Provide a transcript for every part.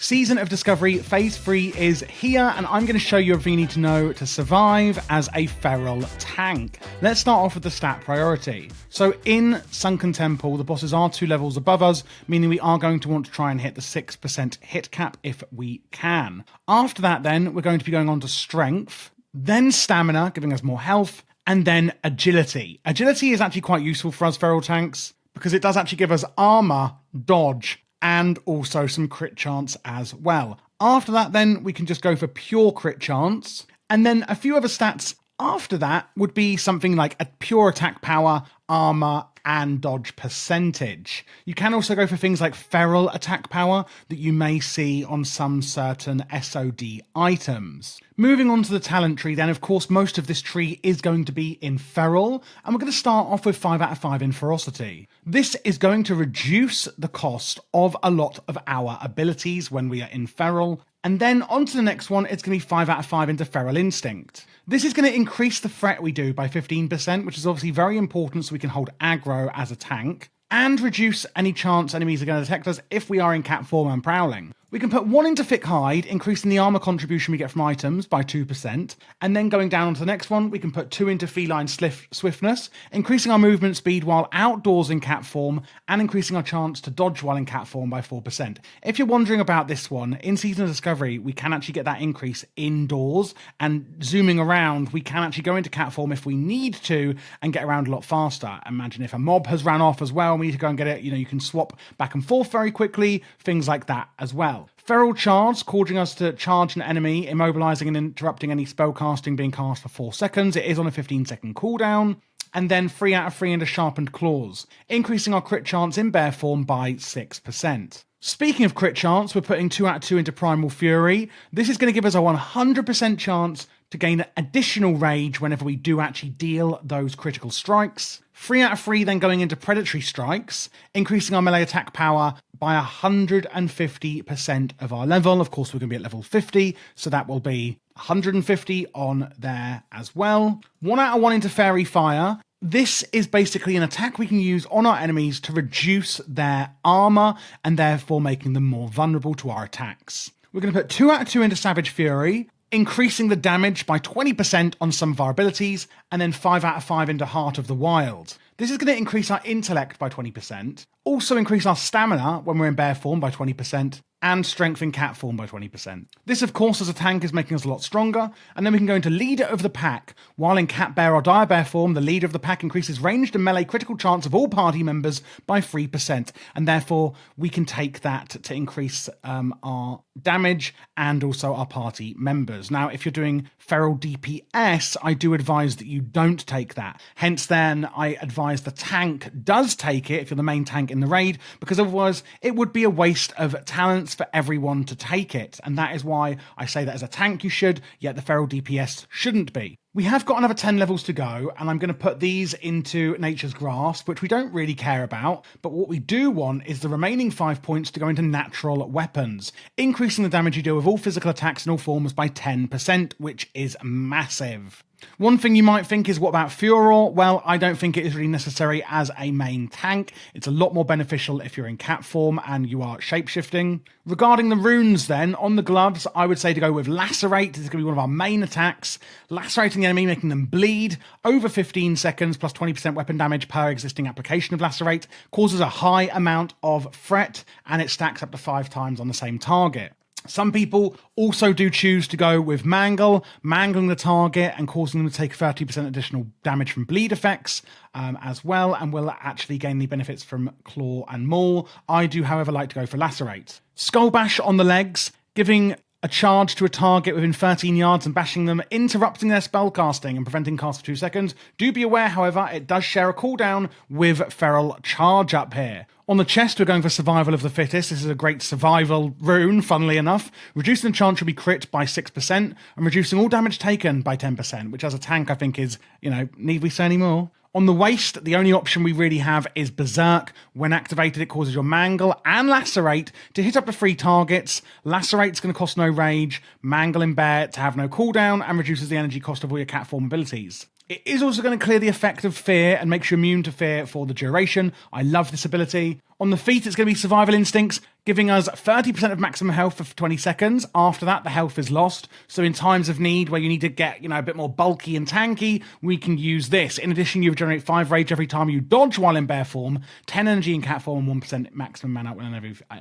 Season of Discovery Phase 3 is here, and I'm going to show you everything you need to know to survive as a feral tank. Let's start off with the stat priority. So in Sunken Temple, the bosses are 2 levels above us, meaning we are going to want to try and hit the 6% hit cap if we can. After that then, we're going to be going on to Strength, then Stamina, giving us more health, and then Agility. Agility is actually quite useful for us feral tanks, because it does actually give us armor, dodge, and also some crit chance as well. After that then, we can just go for pure crit chance, and then a few other stats after that would be something like a pure attack power, armor, and dodge percentage. You can also go for things like feral attack power that you may see on some certain SoD items. Moving on to the talent tree then, of course, most of this tree is going to be in feral, and we're going to start off with 5 out of 5 in ferocity. This is going to reduce the cost of a lot of our abilities when we are in feral, and then on to the next one, it's going to be 5 out of 5 into Feral Instinct. This is going to increase the threat we do by 15%, which is obviously very important so we can hold aggro as a tank, and reduce any chance enemies are going to detect us if we are in cat form and prowling. We can put 1 into Thick Hide, increasing the armor contribution we get from items by 2%, and then going down to the next one, we can put 2 into Feline Swiftness, increasing our movement speed while outdoors in cat form, and increasing our chance to dodge while in cat form by 4%. If you're wondering about this one, in Season of Discovery, we can actually get that increase indoors, and zooming around, we can actually go into cat form if we need to, and get around a lot faster. Imagine if a mob has ran off as well, and we need to go and get it, you can swap back and forth very quickly, things like that as well. Feral Charge, causing us to charge an enemy, immobilizing and interrupting any spell casting being cast for 4 seconds. It is on a 15-second cooldown. And then 3 out of 3 into Sharpened Claws, increasing our crit chance in bear form by 6%. Speaking of crit chance, we're putting 2 out of 2 into Primal Fury. This is going to give us a 100% chance to gain additional rage whenever we do actually deal those critical strikes. 3 out of 3 then going into Predatory Strikes, increasing our melee attack power by 150% of our level. Of course, we're going to be at level 50, so that will be 150 on there as well. 1 out of 1 into Fairy Fire. This is basically an attack we can use on our enemies to reduce their armor and therefore making them more vulnerable to our attacks. We're going to put 2 out of 2 into Savage Fury, increasing the damage by 20% on some of our abilities, and then 5 out of 5 into Heart of the Wild. This is going to increase our intellect by 20%, also increase our stamina when we're in bear form by 20%, and strength in cat form by 20%. This, of course, as a tank is making us a lot stronger, and then we can go into Leader of the Pack. While in cat, bear, or dire bear form, the Leader of the Pack increases ranged and melee critical chance of all party members by 3%, and therefore we can take that to increase our damage and also our party members. Now, if you're doing feral DPS, I do advise that you don't take that. Hence then, I advise the tank does take it if you're the main tank in the raid, because otherwise it would be a waste of talents for everyone to take it. And that is why I say that as a tank you should, yet the feral DPS shouldn't be. We have got another 10 levels to go, and I'm going to put these into Nature's Grasp, which we don't really care about, but what we do want is the remaining 5 points to go into Natural Weapons, increasing the damage you deal with all physical attacks in all forms by 10%, which is massive. One thing you might think is, what about Furor? Well, I don't think it is really necessary as a main tank. It's a lot more beneficial if you're in cat form and you are shapeshifting. Regarding the runes then, on the gloves, I would say to go with Lacerate. This is going to be one of our main attacks. Lacerating the enemy, making them bleed over 15 seconds, plus 20% weapon damage per existing application of Lacerate, causes a high amount of threat, and it stacks up to 5 times on the same target. Some people also do choose to go with Mangle, mangling the target and causing them to take 30% additional damage from bleed effects as well, and will actually gain the benefits from Claw and Maul. I do, however, like to go for Lacerate. Skull Bash on the legs, giving a charge to a target within 13 yards and bashing them, interrupting their spellcasting and preventing cast for 2 seconds. Do be aware, however, it does share a cooldown with Feral Charge up here. On the chest, we're going for Survival of the Fittest. This is a great survival rune, funnily enough. Reducing the chance you'll be crit by 6% and reducing all damage taken by 10%, which as a tank I think is, need we say any more? On the waist, the only option we really have is Berserk. When activated, it causes your Mangle and Lacerate to hit up to 3 targets. Lacerate's going to cost no rage, Mangle and Bear to have no cooldown, and reduces the energy cost of all your cat form abilities. It is also going to clear the effect of fear and makes you immune to fear for the duration. I love this ability. On the feet, it's going to be Survival Instincts, giving us 30% of maximum health for 20 seconds. After that, the health is lost. So in times of need where you need to get, a bit more bulky and tanky, we can use this. In addition, you regenerate 5 rage every time you dodge while in bear form, 10 energy in cat form, and 1% maximum mana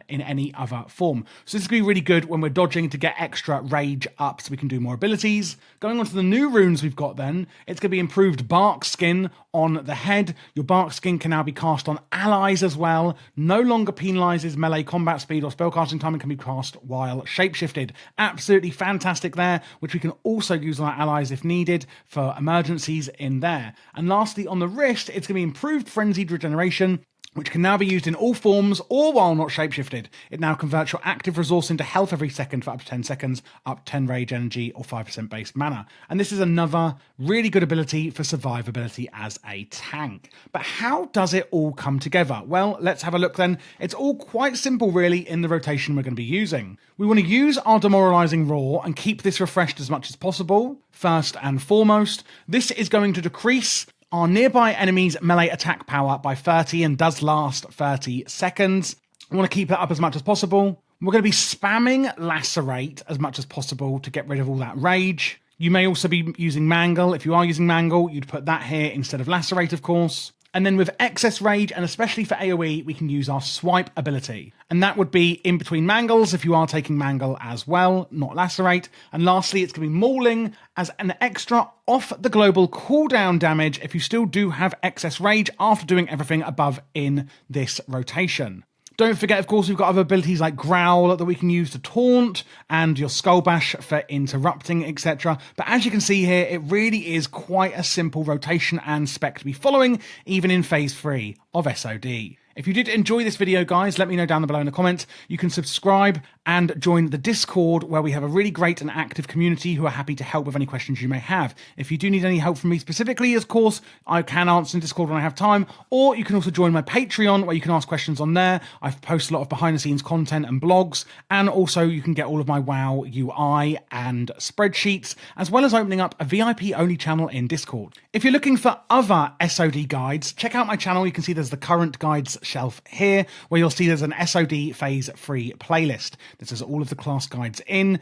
in any other form. So this is going to be really good when we're dodging to get extra rage up so we can do more abilities. Going on to the new runes we've got then, it's going to be improved Bark Skin on the head. Your Bark Skin can now be cast on allies as well. No longer penalizes melee combat speed or spellcasting time and can be cast while shapeshifted. Absolutely fantastic there, which we can also use on our allies if needed for emergencies in there. And lastly, on the wrist, it's going to be improved Frenzied Regeneration, which can now be used in all forms or while not shapeshifted. It now converts your active resource into health every second for up to 10 seconds, up 10 rage energy or 5% base mana. And this is another really good ability for survivability as a tank. But how does it all come together? Well, let's have a look then. It's all quite simple really in the rotation we're going to be using. We want to use our Demoralizing Roar and keep this refreshed as much as possible. First and foremost, this is going to decrease our nearby enemy's melee attack power by 30 and does last 30 seconds. We want to keep it up as much as possible. We're going to be spamming Lacerate as much as possible to get rid of all that rage. You may also be using Mangle. If you are using Mangle, you'd put that here instead of Lacerate, of course. And then with excess rage, and especially for AoE, we can use our Swipe ability. And that would be in between Mangles if you are taking Mangle as well, not Lacerate. And lastly, it's going to be Mauling as an extra off the global cooldown damage if you still do have excess rage after doing everything above in this rotation. Don't forget, of course, we've got other abilities like Growl that we can use to taunt, and your Skull Bash for interrupting, etc. But as you can see here, it really is quite a simple rotation and spec to be following, even in Phase 3 of SoD. If you did enjoy this video, guys, let me know down below in the comments. You can subscribe and join the Discord, where we have a really great and active community who are happy to help with any questions you may have. If you do need any help from me specifically, of course, I can answer in Discord when I have time, or you can also join my Patreon, where you can ask questions on there. I've posted a lot of behind-the-scenes content and blogs, and also you can get all of my WoW UI and spreadsheets, as well as opening up a VIP-only channel in Discord. If you're looking for other SoD guides, check out my channel. You can see there's the current guides shelf here, where you'll see there's an SoD Phase 3 playlist. This is all of the class guides in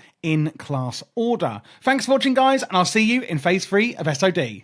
class order. Thanks for watching, guys, and I'll see you in Phase 3 of SoD.